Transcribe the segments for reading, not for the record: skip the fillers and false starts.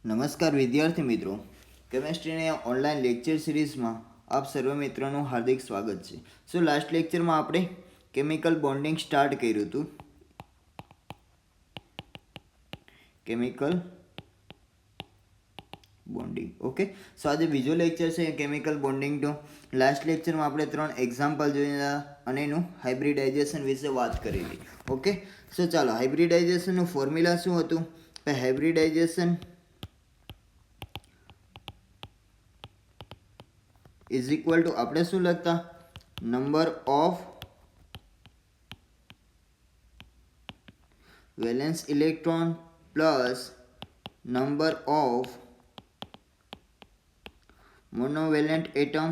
નમસ્કાર વિદ્યાર્થી મિત્રો, કેમેસ્ટ્રીની ઓનલાઈન લેક્ચર સિરીઝમાં આપ સર્વ મિત્રોનું હાર્દિક સ્વાગત છે. સો લાસ્ટ લેક્ચરમાં આપણે કેમિકલ બોન્ડિંગ સ્ટાર્ટ કર્યું હતું. Chemical bonding, okay. સો આજે બીજો લેક્ચર છે કેમિકલ બોન્ડિંગનો. લાસ્ટ લેક્ચરમાં આપણે 3 એક્ઝામ્પલ જોયા અને એનું હાઇબ્રિડાઇઝેશન વિશે વાત કરેલી. ઓકે, સો ચાલો હાઇબ્રિડાઇઝેશનનું ફોર્મ્યુલા શું હતું? હાઇબ્રિડાઇઝેશન ઇઝ ઇક્વલ ટુ આપણે શું લખતા? Number of valence electron plus number of monovalent atom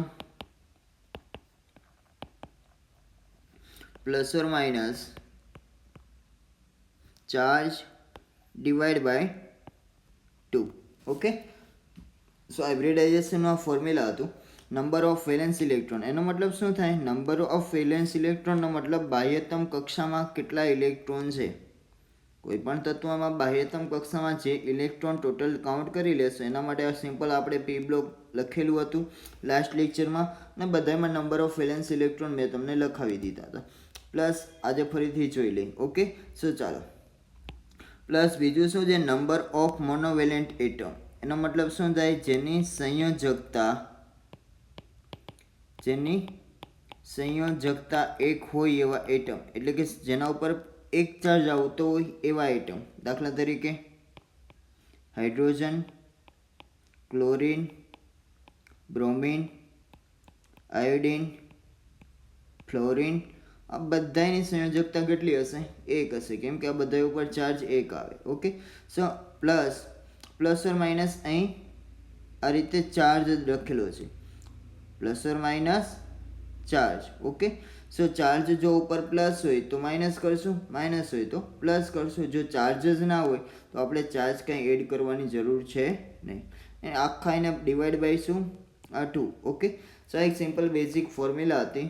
plus or minus charge divide by 2. Okay, so હાઇબ્રિડાઇઝેશનનું ફોર્મ્યુલા હતું નંબર ઓફ વેલેન્સ ઇલેક્ટ્રોન. એનો મતલબ શું થાય? નંબર ઓફ વેલેન્સ ઇલેક્ટ્રોનનો મતલબ બાહ્યતમ કક્ષામાં કેટલા ઇલેક્ટ્રોન છે. કોઈ પણ તત્વમાં બાહ્યતમ કક્ષામાં જે ઇલેક્ટ્રોન ટોટલ કાઉન્ટ કરી લેશે એના માટે આ સિમ્પલ આપણે પી બ્લોક લખેલું હતું લાસ્ટ લેક્ચરમાં, અને બધામાં નંબર ઓફ વેલેન્સ ઇલેક્ટ્રોન મેં તમને લખાવી દીધા હતા. પ્લસ આજે ફરીથી જોઈ લઈ. ઓકે, સો ચાલો પ્લસ બીજું શું છે? Number of monovalent atom. એનો મતલબ શું થાય? જેની સંયોજકતા એક હોય એવા એટમ, એટલે કે જેના ઉપર એક ચાર્જ આવતો હોય એવા એટમ. દાખલા તરીકે hydrogen, chlorine, bromine, iodine, fluorine, આ બધાની સંયોજકતા કેટલી હશે? એક હશે, કેમ કે આ બધા ઉપર ચાર્જ એક આવે. Okay, so plus or minus અહીં આ રીતે ચાર્જ લખેલો છે, plus or minus charge. Okay, so charge જો ઉપર પ્લસ હોય તો માઇનસ કરશું, માઇનસ હોય તો પ્લસ કરશું. જો ચાર્જ જ ના હોય તો આપણે ચાર્જ કંઈ એડ કરવાની જરૂર છે નહીં. આખા એને ડિવાઈડ બાય શું? 2. ઓકે, સો એક સિમ્પલ બેઝિક ફોર્મ્યુલા હતી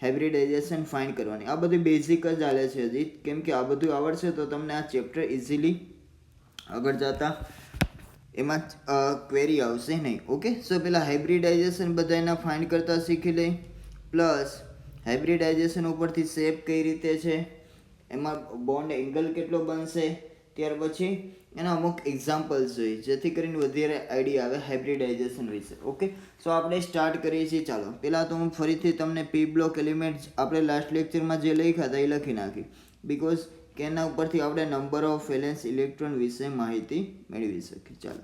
હાઇબ્રિડાઇઝેશન ફાઇન્ડ કરવાની. આ બધું બેઝિક જ ચાલે છે હજી, કેમ કે આ બધું આવડશે તો તમને આ ચેપ્ટર ઇઝીલી આગળ જતા એમાં ક્વેરી આવશે નહીં. ઓકે, સો પહેલાં હાઇબ્રિડાઇઝેશન બધા એના ફાઇન્ડ કરતા શીખી લઈ. પ્લસ હાઇબ્રિડાઇઝેશન ઉપરથી શેપ કઈ રીતે છે, એમાં બોન્ડ એંગલ કેટલો બનશે, ત્યાર પછી એના અમુક એક્ઝામ્પલ્સ જોઈએ જેથી કરીને વધારે આઈડિયા આવે હાઇબ્રિડાઇઝેશન વિશે. ઓકે, સો આપણે સ્ટાર્ટ કરીએ છીએ. ચાલો પહેલાં તો હું ફરીથી તમને પી બ્લોક એલિમેન્ટ આપણે લાસ્ટ લેક્ચરમાં જે લખ્યા હતા એ લખી નાખી, બિકોઝ કે એના ઉપરથી આપણે નંબર ઓફ વેલેન્સ ઇલેક્ટ્રોન વિશે માહિતી મેળવી શકીએ. ચાલો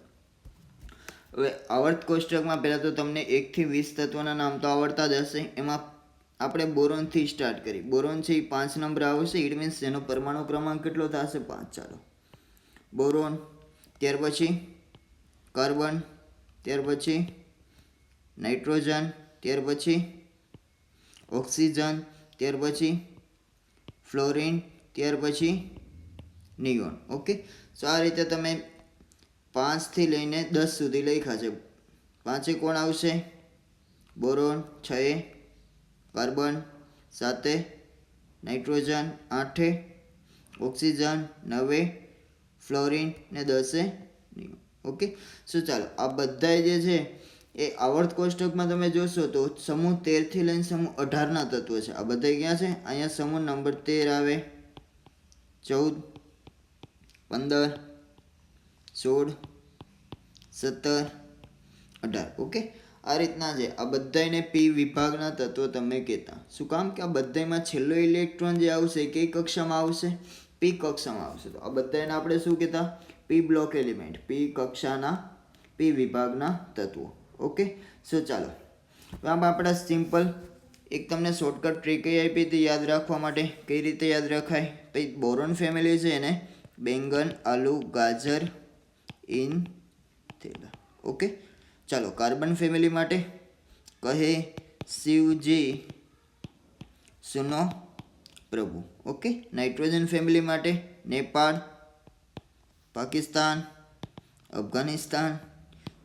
હવે આવર્ત કોષ્ટકમાં પહેલાં તો તમને 1 થી 20 તત્વોના નામ તો આવડતા જ હશે. એમાં આપણે બોરોનથી સ્ટાર્ટ કરી. બોરોન છે એ 5 નંબર આવશે. ઇટ મીન્સ એનો પરમાણુ ક્રમાંક કેટલો થશે? 5. ચાલો બોરોન, ત્યાર પછી કાર્બન, ત્યાર પછી નાઇટ્રોજન, ત્યાર પછી ઓક્સિજન, ત્યાર પછી ફ્લોરિન, ત્યાર પછી નિયોન. ઓકે, સો આ રીતે તમે 5 થી લઈને 10 સુધી લખ્યા છે. 5 કોણ આવશે? Boron, 6 carbon, 7 nitrogen, 8 oxygen, 9 fluorine ને 10 નિયોન. ઓકે, સો ચાલો આ બધા જે છે એ આવર્ત કોષ્ટકમાં તમે જોશો તો સમૂહ 13 થી લઈને સમૂહ 18 ના તત્વો છે. આ બધા ક્યાં છે? અહીંયા સમૂહ નંબર 13 આવે, 14, 15, 16, 17, 18. ઓકે, આ રીતના છે. આ બધાને પી વિભાગના તત્વો તમે કહેતા. શું કામ? કે આ બધામાં છેલ્લો ઇલેક્ટ્રોન જે આવશે કઈ કક્ષામાં આવશે? પી કક્ષામાં આવશે. તો આ બધાને આપણે શું કહેતા? પી બ્લોક એલિમેન્ટ, પી કક્ષાના પી વિભાગના તત્વો. ઓકે, સો ચાલો આમાં આપણા સિમ્પલ એક તમને શોર્ટકટ ટ્રીક આપી હતી યાદ રાખવા માટે. કઈ રીતે યાદ રખાય? પછી બોરોન ફેમિલી છે એને બેંગન, આલુ, ગાજર, ઇન થેલા. ઓકે, ચાલો કાર્બન ફેમિલી માટે કહે શિવજી, સુનો પ્રભુ. ઓકે, નાઇટ્રોજન ફેમિલી માટે નેપાળ, પાકિસ્તાન, અફઘાનિસ્તાન,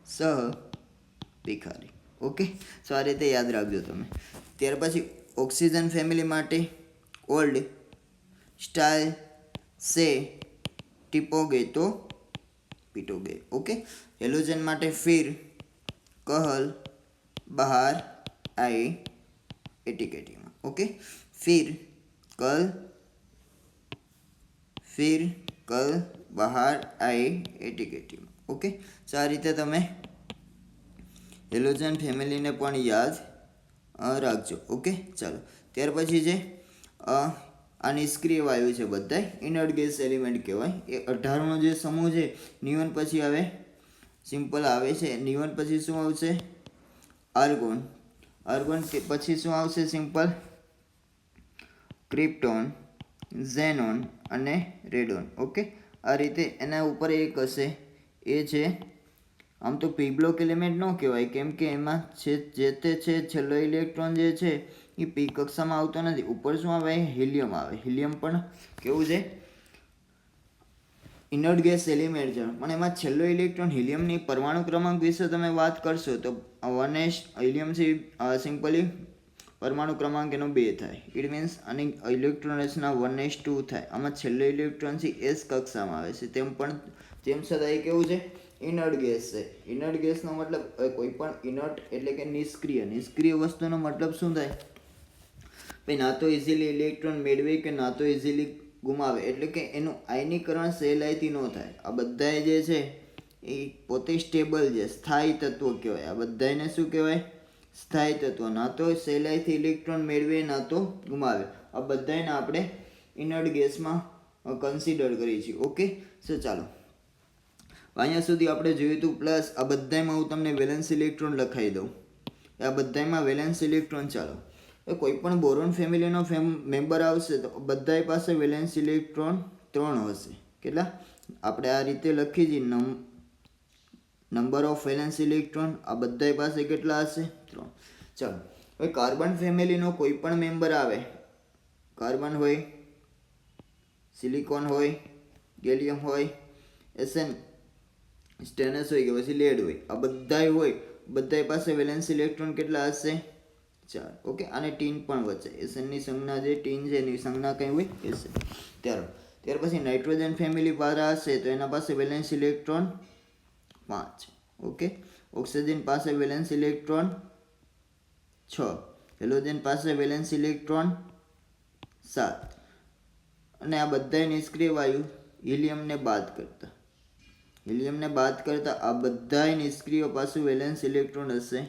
સહ ભિખારી. ઓકે, સો આ રીતે યાદ રાખજો તમે. ત્યાર પછી ઓક્સિજન ફેમિલી માટે ઓલ્ડ સ્ટાઇલ સે ટિપોગેતો पिटोगे। ओके, हेलोजन माटे फिर कहल बाहर आए एटीकेटी में। ओके, फिर कल बहार आए एटीकेटी में। ओके, तो आ रीते तमे हेलोजन फेमिली ने पण याद राखजो। ओके, चलो त्यार पछी जे आ निष्क्रिय वायु है बधाय इनर्ट गैस एलिमेंट कहेवाय। ए 18 जो समूह है नियोन पछी आवे सिंपल आवे छे। नियोन पछी शुं आवशे? आर्गोन। आर्गोन के पछी शुं आवशे? सिंपल क्रिप्टोन, ઝેનોન અને રેડોન। ओके, आ रीते एना उपर एक हशे ए छे। आम तो पी ब्लॉक एलिमेंट न कहेवाय केम के एमां जे ते छे छेल्लो इलेक्ट्रॉन जे छे ए पी कक्षामां आवतो नथी। उपर शुं आवे? हीलियम आवे। हीलियम पण केवुं छे? इनर्ट गैस एलिमेंट है, पण एमां छेल्लो इलेक्ट्रॉन हीलियमनी परमाणु क्रमांक विषे तमे वात करशो तो 1s हीलियम थी सिंपली परमाणु क्रमांक एनो 2 थाय। इट मीन्स आनी इलेक्ट्रॉन रचना 1s2 थाय। आमां छेल्लो इलेक्ट्रॉन थी s कक्षामां आवे छे। तेम छतांय केवुं छे? इनर्ट गैस है। इनर्ट गैसनो मतलब कोईपण इनर्ट एटले के निष्क्रिय वस्तुनो मतलब शुं थाय? भाई ना तो इजीली इलेक्ट्रॉन मेळवे के ना तो इजीली गुमावे, एटले के एनुं आयनीकरण सहेलाईथी न थाय। आ बधाय जे छे ए पोते स्टेबल छे, स्थायी तत्व कहेवाय। आ बधायने शुं कहेवाय? स्थायी तत्व। ना तो सहेलाईथी इलेक्ट्रॉन मेळवे ना तो गुमावे। आ बधायने आपणे इनर्ट गैसमां कन्सिडर करीए छीए। ओके, सो चालो अहींया सुधी आपणे जोयुं तो प्लस आ बधायमां हुं तमने वेलेन्स इलेक्ट्रॉन लखाई दઉં। आ बधायमां वेलेन्स इलेक्ट्रॉन चालो कोईपण बोरोन फेमिलीनो मेम्बर आवशे तो बधाय पासे वेलेन्स इलेक्ट्रॉन 3 हशे। केटला? आपणे आ रीते लखी दीए नंबर ऑफ वेलेन्स इलेक्ट्रॉन आ बधाय पासे केटला हशे? 3। चलो हवे कार्बन फेमिलीनो कोईपण मेम्बर आवे, कार्बन होय, सिलिकॉन होय, गैलियम होय, एसएन स्टेनस होय के पछी लेड होय, आ बधाय होय, बधाय पासे वेलेन्स इलेक्ट्रॉन केटला हशे? 4। ओके, आने टीन पण वच्चे एसएन नी संज्ञा जे टीन छे एनी संज्ञा कई होय? एसएन। त्यार पछी नाइट्रोजन फेमिली पारा हशे तो एना पासे वेलेन्स इलेक्ट्रॉन 5। ओके, ऑक्सीजन पासे वेलेन्स इलेक्ट्रॉन 6, हेलोजन पासे वेलेन्स इलेक्ट्रॉन 7 અને આ બધાય નિષ્ક્રિય વાયુ હિલિયમને બાદ કરતા આ બધાય નિષ્ક્રિય પાછું વેલેન્સ ઇલેક્ટ્રોન હશે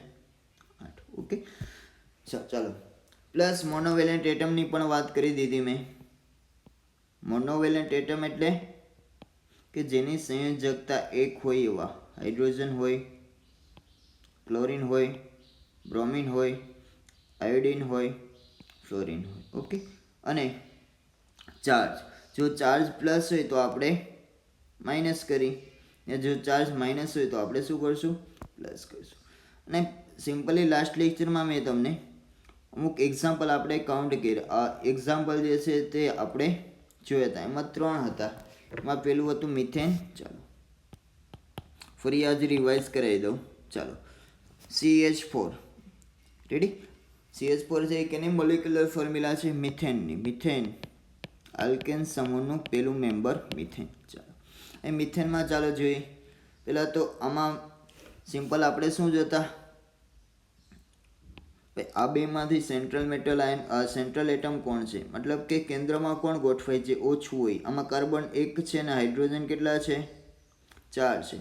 8। ઓકે, ચાલો પ્લસ મોનોવેલેન્ટ એટમની પણ વાત કરી દીધી મેં। મોનોવેલેન્ટ એટમ એટલે કે જેની સંયોજકતા એક હોય એવા હાઇડ્રોજન હોય, ક્લોરીન હોય, બ્રોમિન હોય, આયોડિન હોય, ફ્લોરિન હોય। ઓકે, અને चार्ज जो चार्ज प्लस हो तो आपणे माइनस करी ने जो चार्ज माइनस हो तो आपणे शुं करशुं? प्लस करशुं। अने सिम्पली लास्ट लेक्चर में मैं तमने अमुक एक्जाम्पल आपणे काउंट कर्या। आ एक्जाम्पल जे छे ते आपणे जोया हता। एमां 3 हता। एमां पेलुं हतुं मीथेन। चलो फरी आज रिवाइज करावी दઉં। चलो CH4 रेडी। CH4 છે કે એની મોલેક્યુલર ફોર્મ્યુલા છે મિથેનની। મિથેન આલ્કેન સમૂહનું પેલું મેમ્બર મિથેન। ચાલો એ મિથેનમાં ચાલો જોઈએ। પહેલાં તો આમાં સિમ્પલ આપણે શું જોતા? આ બેમાંથી central metal ion central atom કોણ છે? મતલબ કે કેન્દ્રમાં કોણ ગોઠવાય છે? ઓછું હોય। આમાં કાર્બન 1 છે અને હાઇડ્રોજન કેટલા છે? 4 છે।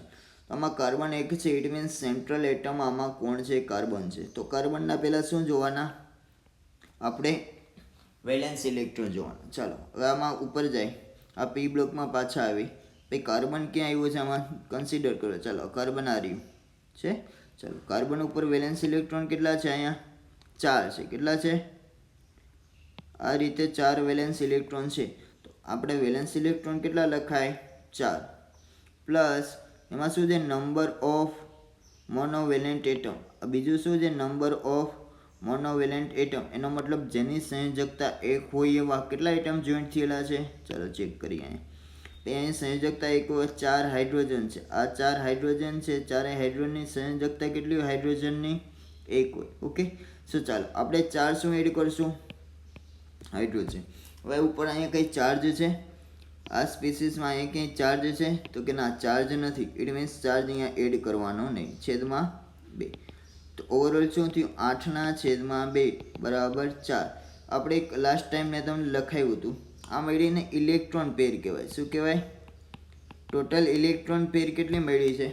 આમાં કાર્બન 1 છે, ઇટ મીન્સ સેન્ટ્રલ એટમ આમાં કોણ છે? કાર્બન છે। તો કાર્બનના પહેલાં શું જોવાના? આપણે वेलेन्स इलेक्ट्रॉन जोवाना। चलो हवे आमां उपर जाए। आ पी ब्लॉक में पाछा आवी। भाई कार्बन क्या आव्युं छे आमां कन्सिडर करो। चलो कार्बन आ रह्युं छे। चलो कार्बन उपर वेलेन्स इलेक्ट्रॉन केटला छे? अहींया 4 छे। केटला छे? आ रीते 4 वेलेन्स इलेक्ट्रॉन छे। तो आपणे वेलेन्स इलेक्ट्रॉन केटला लखाय? 4 प्लस एमां शुं छे? Number of monovalent atom. बीजुं शुं छे? Number of monovalent atom. एनो मतलब जेनी संयोजकता 1 होय एवा केटला एटम जॉइंट थयेला छे? चलो चेक करीए। अहीं संयोजकता 1 होय 4 हाइड्रोजन छे। आ 4 हाइड्रोजन छे। 4 हाइड्रोजननी संयोजकता केटली होय? हाइड्रोजननी 1 होय। ओके, सो चालो आपणे 4 शुं एड करशुं? हाइड्रोजन। हवे उपर अहींया कई चार्ज छे? આ સ્પીસીસમાં અહીંયા ક્યાંય ચાર્જ છે તો કે ના ચાર્જ નથી. ઇટ મીન્સ ચાર્જ અહીંયા એડ કરવાનો નહીં. છેદમાં 2. તો ઓવરઓલ શું થયું? 8/2 બરાબર 4. આપણે એક લાસ્ટ ટાઈમ મેં તમને લખાવ્યું હતું. આ મળીને ઇલેક્ટ્રોન પેર કહેવાય. શું કહેવાય? ટોટલ ઇલેક્ટ્રોન પેર કેટલી મળી છે?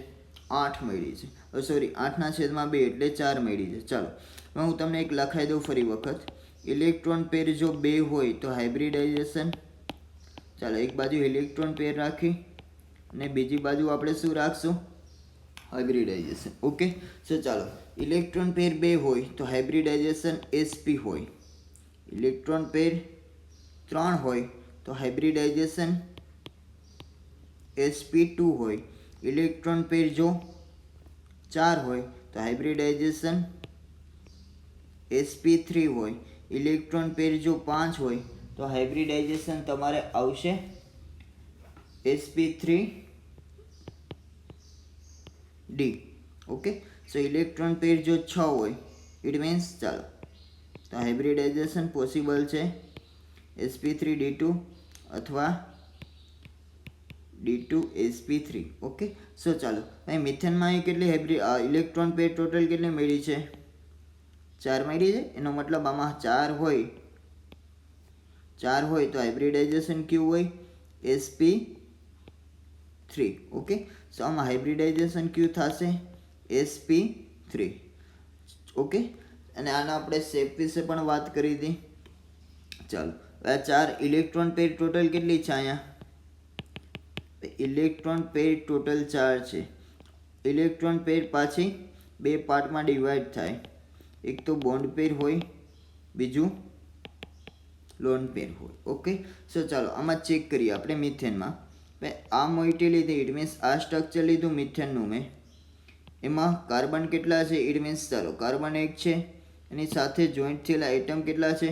8 મળી છે. સોરી 8/2 એટલે 4 મળી છે. ચાલો હવે હું તમને એક લખાઈ દઉં ફરી વખત. ઇલેક્ટ્રોન પેર જો 2 હોય તો હાઇબ્રિડાઇઝેશન. ચાલો એક બાજુ ઇલેક્ટ્રોન પેર રાખી અને બીજી બાજુ આપણે શું રાખશું? હાઇબ્રિડાઇઝેશન. ઓકે. સો ચાલો ઇલેક્ટ્રોન પેર 2 હોય તો હાઇબ્રિડાઇઝેશન sp હોય. ઇલેક્ટ્રોન પેર 3 હોય તો હાઇબ્રિડાઇઝેશન sp2 હોય. ઇલેક્ટ્રોન પેર જો 4 હોય તો હાઇબ્રિડાઇઝેશન sp3 હોય. ઇલેક્ટ્રોન પેર જો 5 હોય તો હાઇબ્રિડાઇઝેશન તમારે આવશે sp3d. ઓકે. સો ઇલેક્ટ્રોન પેર જો 6 હોય ઇટ મીન્સ ચાલો તો હાઇબ્રિડાઇઝેશન પોસિબલ છે sp3d2 અથવા d2sp3. ઓકે. સો ચાલો અહીં મિથેનમાં અહીં કેટલી ઇલેક્ટ્રોન પેર ટોટલ કેટલી મળી છે? 4 મળી છે. એનો મતલબ આમાં 4 હોય તો હાઇબ્રિડાઇઝેશન ક્યુ હોય? sp3. ઓકે. સો આમાં હાઇબ્રિડાઇઝેશન ક્યુ થશે? sp3. ઓકે. અને આના આપણે શેપ વિશે પણ વાત કરી હતી. ચાલો આ 4 ઇલેક્ટ્રોન પેર ટોટલ કેટલી છે? અહીંયા ઇલેક્ટ્રોન પેર ટોટલ 4 છે. ઇલેક્ટ્રોન પેર પાછી 2 પાર્ટમાં ડિવાઈડ થાય. એક તો બોન્ડ પેર હોય, બીજું લોન પેર હોય. ઓકે. સો ચાલો આમાં ચેક કરીએ આપણે મિથેનમાં. આ મોઇટી લીધી ઇટ મીન્સ આ સ્ટ્રક્ચર લીધું મિથેનનું મેં. એમાં કાર્બન કેટલા છે? ઇટ મીન્સ ચાલો કાર્બન 1 છે. એની સાથે જોઈન્ટ થયેલા એટમ કેટલા છે?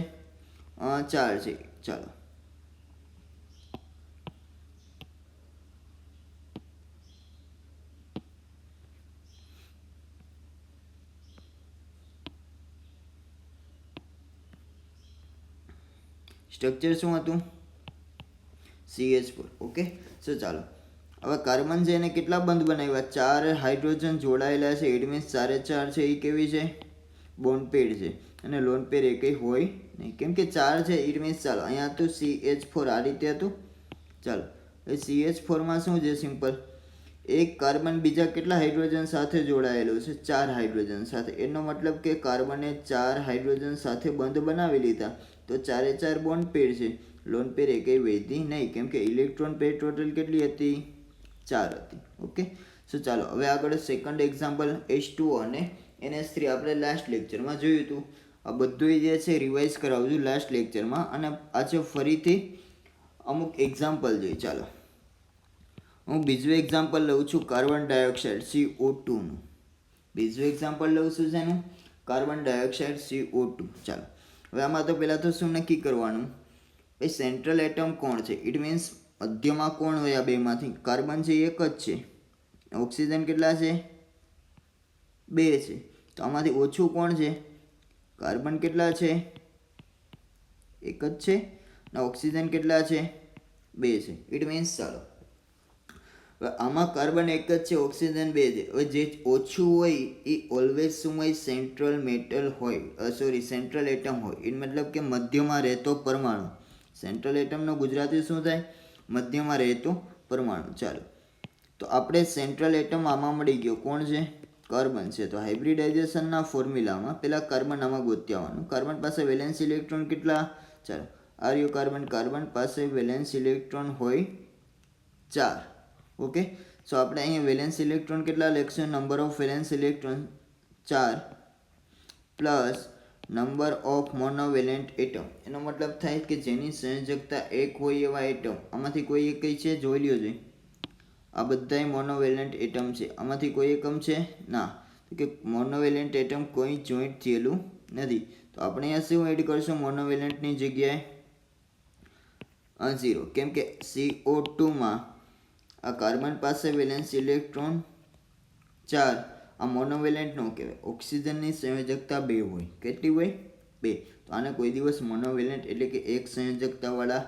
4 છે. ચાલો સ્ટ્રક્ચર શું હતું? CH4. ઓકે. સો ચાલો હવે કાર્બન છે એને કેટલા બંધ બનાવ્યા? 4 હાઇડ્રોજન જોડાયેલા છે. ઇટ મીન્સ 4 છે એ કેવી છે? બોન્ડ પેડ છે. અને લોન પેર એકેય હોય નહીં કેમ કે 4 છે. ઇટ મીન્સ ચાલો અહીંયા હતું CH4 આ રીતે હતું. ચાલો એ CH4માં શું છે? સિમ્પલ એક કાર્બન બીજા કેટલા હાઇડ્રોજન સાથે જોડાયેલું છે? 4 હાઇડ્રોજન સાથે. એનો મતલબ કે કાર્બને 4 હાઇડ્રોજન સાથે બંધ બનાવી લીધા તો 4 બોન્ડ પેર છે. લોન પેર એકેય વધી નહીં કેમ કે ઇલેક્ટ્રોન પેર ટોટલ કેટલી હતી? 4 હતી. ઓકે. સો ચાલો હવે આગળ સેકન્ડ એક્ઝામ્પલ H2O અને NH3 આપણે લાસ્ટ લેક્ચરમાં જોયું હતું. આ બધું જે છે રિવાઇઝ કરાવજો લાસ્ટ લેક્ચરમાં. અને આજે ફરીથી અમુક એક્ઝામ્પલ જોઈએ. ચાલો હું બીજું એક્ઝામ્પલ લઉં છું કાર્બન ડાયોક્સાઇડ CO2 નું. બીજું એક્ઝામ્પલ લઉં છું શેનું? Carbon dioxide CO2. ચાલો હવે આમાં તો પહેલાં તો શું નક્કી કરવાનું? એ સેન્ટ્રલ એટમ કોણ છે? ઇટ મીન્સ મધ્યમાં કોણ હોય? આ બેમાંથી કાર્બન છે એક જ છે. ઓક્સિજન કેટલા છે? 2 છે. તો આમાંથી ઓછું કોણ છે? કાર્બન કેટલા છે? એક જ છે. અને ઓક્સિજન કેટલા છે? 2 છે. ઇટ મીન્સ ચાલો આમાં કાર્બન એક જ છે, ઓક્સિજન 2 છે. હવે જે ઓછું હોય એ ઓલવેઝ શું હોય? સેન્ટ્રલ મેટલ હોય. સેન્ટ્રલ એટમ હોય. એ મતલબ કે મધ્યમાં રહેતો પરમાણુ. સેન્ટ્રલ એટમનો ગુજરાતી શું થાય? મધ્યમાં રહેતો પરમાણુ. ચાલો તો આપણે સેન્ટ્રલ એટમ આમાં મળી ગયો. કોણ છે? કાર્બન છે. તો હાઇબ્રિડાઇઝેશનના ફોર્મ્યુલામાં પહેલાં કાર્બન આમાં ગોતી આવવાનું. કાર્બન પાસે વેલેન્સ ઇલેક્ટ્રોન કેટલા? ચાલો આર્યો કાર્બન પાસે વેલેન્સ ઇલેક્ટ્રોન હોય 4. ઓકે. સો આપણે અહીંયા વેલેન્સ ઇલેક્ટ્રોન કેટલા લખશું? Number of valence electron 4 plus number of monovalent atom. એનો મતલબ થાય કે જેની સંયોજકતા 1 હોય એવા એટમ. આમાંથી કોઈ એક કઈ છે? જોઈ લ્યો છે. આ બધાય મોનોવેલેન્ટ એટમ છે. આમાંથી કોઈ એકમ છે? ના. કે મોનોવેલેન્ટ એટમ કોઈ જોઈન્ટ થયેલું નથી. તો આપણે અહીંયા શું એડ કરશું? મોનોવેલેન્ટની જગ્યાએ 0 કેમ કે CO2માં આ કાર્બન પાસે વેલેન્સ ઇલેક્ટ્રોન 4. આ મોનોવેલેન્ટ નો કહેવાય. ઓક્સિજનની સંયોજકતા 2 હોય. કેટલી હોય? 2. તો આને કોઈ દિવસ મોનોવેલેન્ટ એટલે કે એક સંયોજકતાવાળા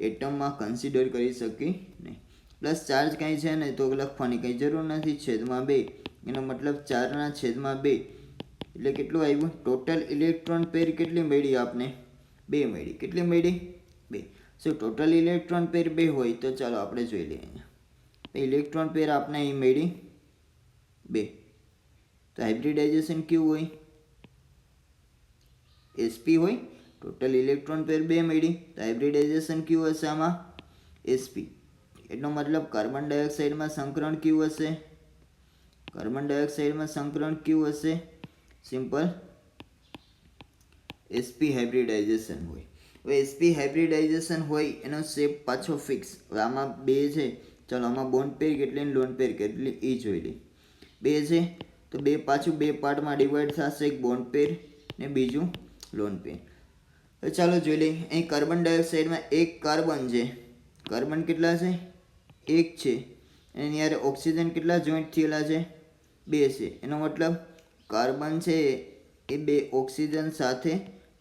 એટમમાં કન્સિડર કરી શકી નહીં. પ્લસ ચાર્જ કાંઈ છે નહીં તો લખવાની કંઈ જરૂર નથી. છેદમાં 2 એનો મતલબ 4/2 એટલે કેટલું આવ્યું? ટોટલ ઇલેક્ટ્રોન પેર કેટલી મળી આપને? 2 મળી. કેટલી મળી? 2. સો ટોટલ ઇલેક્ટ્રોન પેર 2 હોય તો ચાલો આપણે જોઈ લઈએ. અહીંયા ઇલેક્ટ્રોન પેર આપણે અહીં મળી 2. તો હાઇબ્રિડાઇઝેશન કેવું હોય? sp હોય. ટોટલ ઇલેક્ટ્રોન પેર 2 મળી તો હાઇબ્રિડાઇઝેશન કેવું હશે આમાં? sp. એનો મતલબ કાર્બન ડાયોક્સાઇડમાં સંકરણ કેવું હશે? કાર્બન ડાયોક્સાઇડમાં સંકરણ કેવું હશે? સિમ્પલ sp હાઇબ્રિડાઇઝેશન હોય. હવે sp હાઇબ્રિડાઇઝેશન હોય એનો શેપ પાછો ફિક્સ. હવે આમાં 2 છે, ચાલો આમાં બોન્ડ પેર કેટલી ને લોન પેર કેટલી એ જોઈ લઈએ. 2 છે તો 2 પાછું 2 પાર્ટમાં ડિવાઈડ થશે, એક બોન્ડ પેર ને બીજું લોન પેર. તો ચાલો જોઈ લઈએ. અહીં કાર્બન ડાયોક્સાઇડમાં એક કાર્બન છે. કાર્બન કેટલા છે? 1 છે. એની યારે ઓક્સિજન કેટલા જોઈન્ટ થયેલા છે? 2 છે. એનો મતલબ કાર્બન છે એ 2 ઓક્સિજન સાથે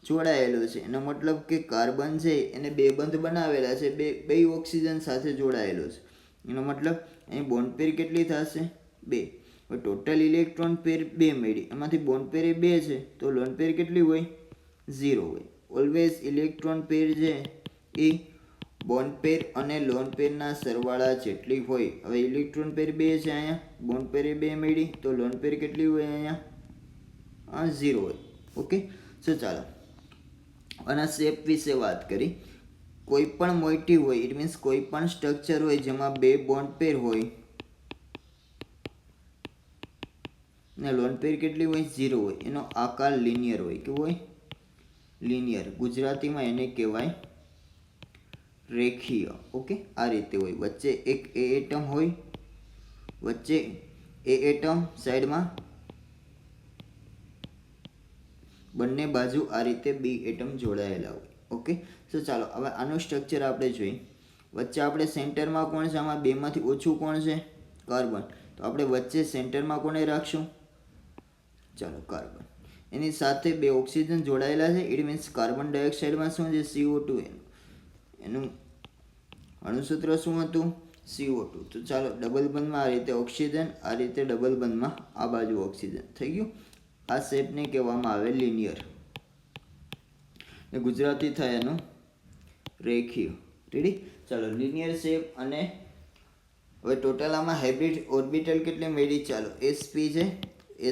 જોડાયેલો છે. એનો મતલબ કે કાર્બન છે એને 2 બંધ બનાવેલા છે, બે ઓક્સિજન સાથે જોડાયેલો છે. એનો મતલબ અહીં બોન્ડ પેર કેટલી થશે? 2. હવે ટોટલ ઇલેક્ટ્રોન પેર 2 મળી, એમાંથી બોન્ડ પેર 2 છે તો લોન પેર કેટલી હોય? 0 હોય. ઓલવેઝ ઇલેક્ટ્રોન પેર છે એ બોન્ડ પેર અને લોન પેરના સરવાળા જેટલી હોય. હવે ઇલેક્ટ્રોન પેર 2 છે અહીંયા, બોન્ડ પેર 2 મળી તો લોન પેર કેટલી હોય અહીંયા? 0 હોય. ઓકે. સો ચાલો આના શેપ વિશે વાત કરી. કોઈ પણ મોઇટી હોય, ઇટ મીન્સ કોઈ પણ સ્ટ્રક્ચર હોય જેમાં 2 બોન્ડ પેર હોય ને લોન પેર કેટલી હોય? 0 હોય. એનો આકાર લિનિયર હોય. કેવું હોય? લિનિયર. ગુજરાતીમાં એને કહેવાય રેખીય. ઓકે. આ રીતે હોય. વચ્ચે એક એ એટમ હોય, વચ્ચે એ એટમ, સાઈડમાં બંને બાજુ આ રીતે બી એટમ જોડાયેલા હોય. ઓકે. તો ચાલો હવે આનું સ્ટ્રક્ચર આપણે જોઈએ. વચ્ચે આપણે સેન્ટરમાં કોણ છે? આમાં 2 માંથી ઓછું કોણ છે? કાર્બન. તો આપણે વચ્ચે સેન્ટરમાં કોને રાખશું? ચાલો કાર્બન. એની સાથે 2 ઓક્સિજન જોડાયેલા છે. ઇટ મીન્સ કાર્બન ડાયોક્સાઇડમાં શું છે? CO2. એનું અણુસૂત્ર શું હતું? CO2. તો ચાલો ડબલ બંધમાં આ રીતે ઓક્સિજન, આ રીતે ડબલ બંધમાં આ બાજુ ઓક્સિજન થઈ ગયું. આ શેપને કહેવામાં આવે લિનિયર. ગુજરાતી થાય એનું રેખીય. રેડી? ચાલો લિનિયર શેપ. અને હવે ટોટલ આમાં હાઇબ્રિડ ઓર્બિટલ કેટલી મળી? ચાલો sp છે,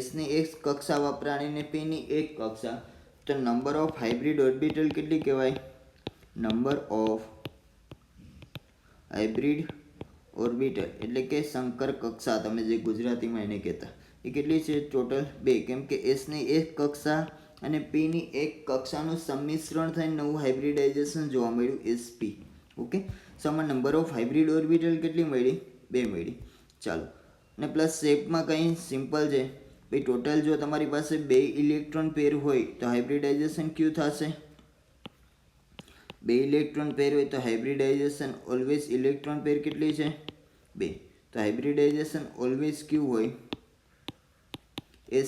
s ની એક કક્ષા વપરાણી ને p ની એક કક્ષા. તો નંબર ઓફ હાઇબ્રિડ ઓર્બિટલ કેટલી કહેવાય? નંબર ઓફ હાઇબ્રિડ ઓર્બિટલ એટલે કે સંકર કક્ષા, તમે જે ગુજરાતીમાં એને કહેતા, એ કેટલી છે? ટોટલ 2. કેમ કે s ની એક કક્ષા અને p ની એક કક્ષાનું સંમિશ્રણ થઈને નવું હાઇબ્રિડાઇઝેશન જોવા મળ્યું, sp. ઓકે. સો આમાં નંબર ઓફ હાઇબ્રિડ ઓર્બિટલ કેટલી મળી? 2 મળી. ચાલો. અને પ્લસ શેપમાં કંઈ સિમ્પલ છે ભાઈ. ટોટલ જો તમારી પાસે 2 ઇલેક્ટ્રોન પેર હોય તો હાઇબ્રિડાઇઝેશન ક્યુ થશે? 2 ઇલેક્ટ્રોન પેર હોય તો હાઇબ્રિડાઇઝેશન ઓલવેઝ ઇલેક્ટ્રોન પેર કેટલી છે? 2. તો હાઇબ્રિડાઇઝેશન ઓલવેઝ ક્યુ હોય?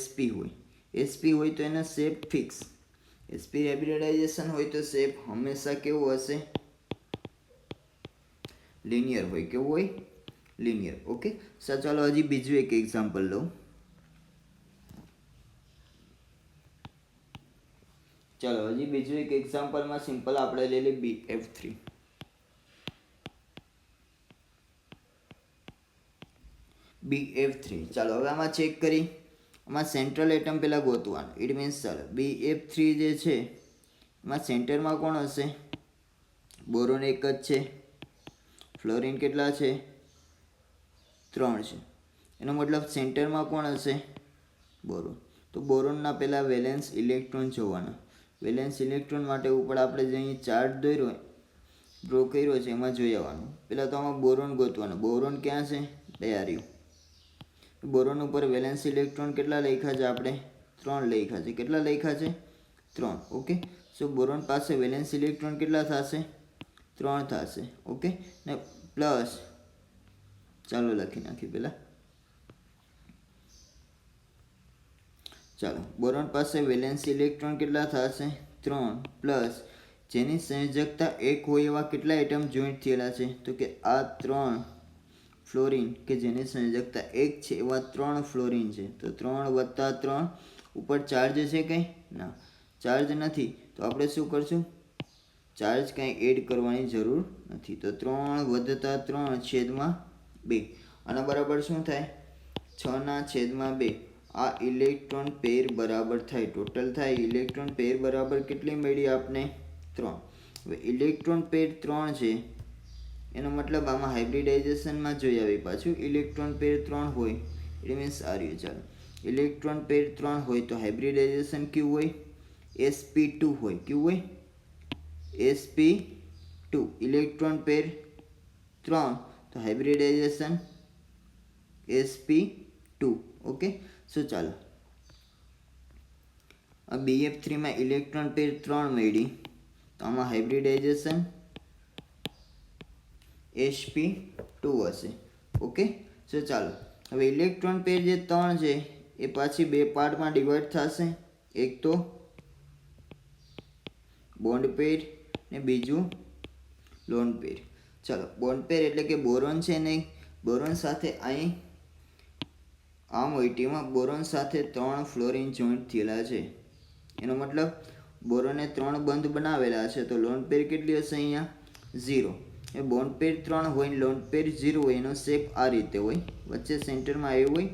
sp હોય. sp હોય તો એનો શેપ ફિક્સ. sp હાઇબ્રિડાઇઝેશન હોય તો શેપ હંમેશા કેવો હશે? લિનિયર હોય. કેવું હોય? લિનિયર. ઓકે. ચાલો હજી બીજું એક એક્ઝામ્પલ લઉં. ચાલો હજી બીજું એક એક્ઝામ્પલમાં સિમ્પલ આપણે લઈ લઈએ BF3. BF3. ચાલો હવે આમાં ચેક કરી. આમાં સેન્ટ્રલ એટમ પહેલાં ગોતવાનું. ઇટ મીન્સ ચાલો BF3 જે છે એમાં સેન્ટરમાં કોણ હશે? બોરોન એક જ છે. ફ્લોરિન કેટલા છે? 3 છે. એનો મતલબ સેન્ટરમાં કોણ હશે? બોરોન. તો બોરોનના પહેલાં વેલેન્સ ઇલેક્ટ્રોન જોવાના. વેલેન્સ ઇલેક્ટ્રોન માટે ઉપર આપણે જે અહીં ચાર્ટ દોર્યો ડ્રો કર્યો છે એમાં જોઈ આવવાનું. પહેલાં તો આમાં બોરોન ગોતવાનો. બોરોન ક્યાં છે? તૈયારીઓ. બોરોન ઉપર વેલેન્સ ઇલેક્ટ્રોન કેટલા લખ્યા છે આપણે? 3 લખ્યા છે. કેટલા લખ્યા છે? 3. ઓકે. સો બોરોન પાસે વેલેન્સ ઇલેક્ટ્રોન કેટલા થશે? 3 થશે. ઓકે. ને પ્લસ ચાલો લખી નાખીએ પહેલાં. ચાલો બોરોન પાસે વેલેન્સ ઇલેક્ટ્રોન કેટલા થશે? 3 પ્લસ જેની સંયોજકતા 1 હોય એવા કેટલા એટમ જોઈન્ટ થયેલા છે? તો કે આ 3 ફ્લોરિન કે જેની સંયોજકતા 1 છે એવા 3 ફ્લોરિન છે. તો 3 વત્તા 3 ઉપર ચાર્જ છે કંઈ? ના, ચાર્જ નથી. તો આપણે શું કરશું? ચાર્જ કંઈ એડ કરવાની જરૂર નથી. તો 3 વધતા 3 છેદમાં 2 આના બરાબર શું થાય? 6/2. આ ઇલેક્ટ્રોન પેર બરાબર થાય, ટોટલ થાય ઇલેક્ટ્રોન પેર બરાબર કેટલી મળી આપને? 3. હવે ઇલેક્ટ્રોન પેર 3 છે એનો મતલબ આમાં હાઇબ્રિડાઇઝેશનમાં જોઈ આવી પાછું ઇલેક્ટ્રોન પેર 3 હોય એટલે મીન્સ આ રહ્યું. ચાલો, ઇલેક્ટ્રોન પેર 3 હોય તો હાઇબ્રિડાઇઝેશન કેવું હોય? sp2 હોય. કેવું હોય? sp2. ઇલેક્ટ્રોન પેર 3 તો હાઇબ્રિડાઇઝેશન sp2. ઓકે, સો ચાલો, આ BF3 માં ઇલેક્ટ્રોન પેર 3 મળી તો આમાં હાઇબ્રિડાઇઝેશન sp2 હશે. ઓકે, સો ચાલો, હવે ઇલેક્ટ્રોન પેર જે 3 છે એ પાછી બે પાર્ટમાં ડિવાઈડ થશે. એક તો બોન્ડ પેર ને બીજું લોન પેર. ચાલો, બોન્ડ પેર એટલે કે બોરોન છે ને, બોરોન સાથે અહીં આ મોઇટીમાં બોરોન સાથે 3 ફ્લોરિન જોઈન્ટ થયેલા છે. એનો મતલબ બોરોને 3 બંધ બનાવેલા છે. તો લોન પેર કેટલી હશે? અહીંયા 0. એ બોન્ડ પેર 3 હોય ને લોન પેર 0 હોય એનો શેપ આ રીતે હોય. વચ્ચે સેન્ટરમાં આવ્યું હોય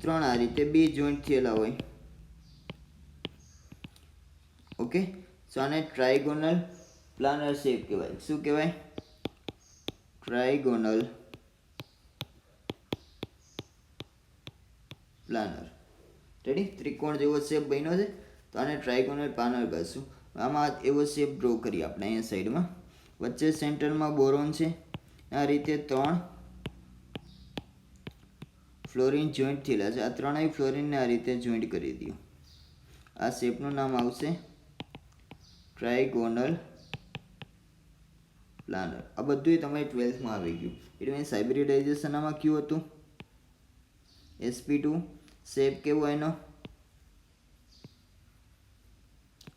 3 આ રીતે 2 જોઈન્ટ થયેલા હોય. ઓકે, સો આને ટ્રાયગોનલ પ્લાનર શેપ કહેવાય. શું કહેવાય? ટ્રાયગોનલ પ્લાનર. રેડી? ત્રિકોણ જેવો શેપ બન્યો છે તો આને ટ્રાયગોનલ પ્લાનર કહીશું. આમાં એવો શેપ ડ્રો કરીએ આપણે અહીંયા સાઈડમાં. વચ્ચે સેન્ટરમાં બોરોન છે, આ રીતે 3 ફ્લોરિન જોઈન્ટ થયેલા છે. આ ત્રણેય ફ્લોરિનને આ રીતે જોઈન્ટ કરી દો. આ શેપનું નામ આવશે ટ્રાયગોનલ પ્લાનર. આ બધું તમારી 12th માં આવી ગયું. ઇટ મીન્સ હાઇબ્રિડાઇઝેશન આમાં કયું હતું? sp2. શેપ કેવો એનો?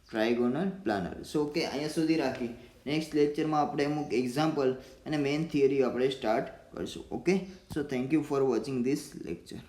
ટ્રાયગોનલ પ્લાનર. સો ઓકે, અહીંયા સુધી રાખી. નેક્સ્ટ લેક્ચરમાં આપણે અમુક એક્ઝામ્પલ અને મેઇન થિયરી આપણે સ્ટાર્ટ કરશું. Okay, so thank you for watching this lecture.